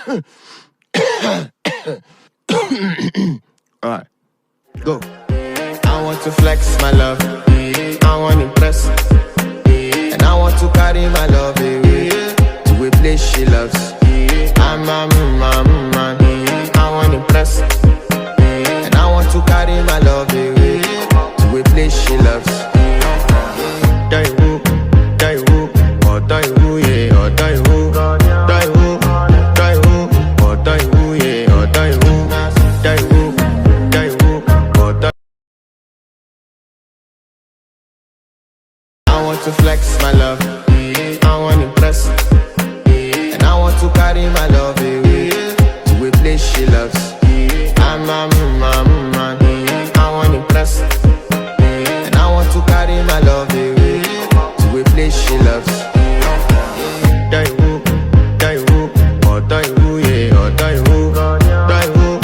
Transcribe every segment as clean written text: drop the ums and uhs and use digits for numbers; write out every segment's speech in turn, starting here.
Alright, go. I want to flex my love, I want to impress, and I want to carry my love away to a place she loves. I'm a man, I want to impress, and I want to carry my love away to a place she loves. Die-woo, die-woo, oh die-woo, yeah, oh die-woo, die-woo, die-woo, oh die-woo, yeah, oh die-woo, die-woo, die-woo, oh die-woo. I want to flex my love, I want to impress, and I want to carry my love away to a place she loves. I'm a man, I want to impress, and I want to carry my love away to a place she loves. Die-woo, die-woo, oh die-woo, yeah, oh die-woo, die-woo,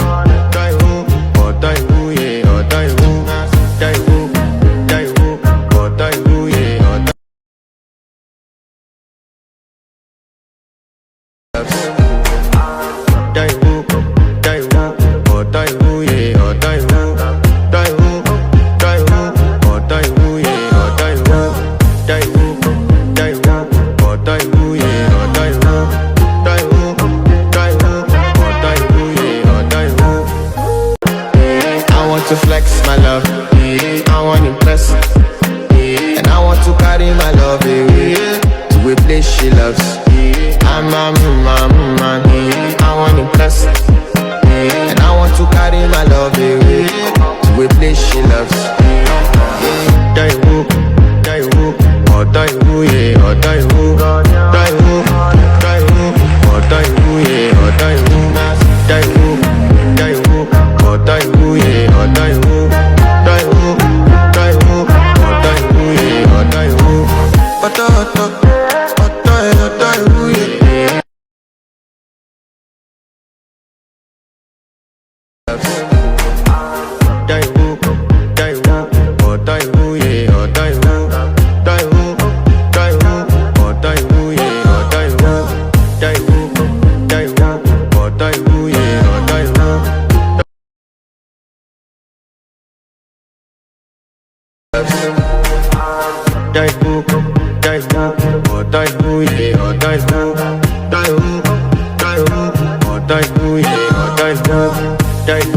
die-woo, oh die-woo, yeah, oh die-woo, die-woo, die-woo, oh die-woo, yeah, oh die-woo, die-woo, oh die-woo, yeah, oh die-woo, die-woo, die-woo, oh die-woo, yeah, oh die-woo, die-woo, die-woo, oh die-woo, yeah, oh die-woo, die-woo, die-woo, oh die-woo, yeah, oh die-woo. I want to flex my love, I want to impress, and I want to carry my love away to a place she loves. I'm a man, I want to impress, and I want to carry my love away to a place she loves. Die-woo, die-woo, oh die-woo, yeah, oh die-woo, die-woo, die-woo, oh die-woo, yeah, oh die-woo, die-woo, die-woo, oh die-woo, yeah, oh die-woo, die-woo, die-woo, oh die-woo, yeah, oh die-woo. Die-woo, yeah. Die-woo, die-woo, oh die-woo, yeah, oh die-woo, die-woo, die-woo, oh die-woo, yeah, oh die-woo, die-woo, die-woo, oh die-woo, yeah, oh die-woo. Die-woo, die-woo, oh die-woo, yeah, oh die-woo, die-woo, die-woo, oh die-woo, yeah, oh die-woo, die-woo.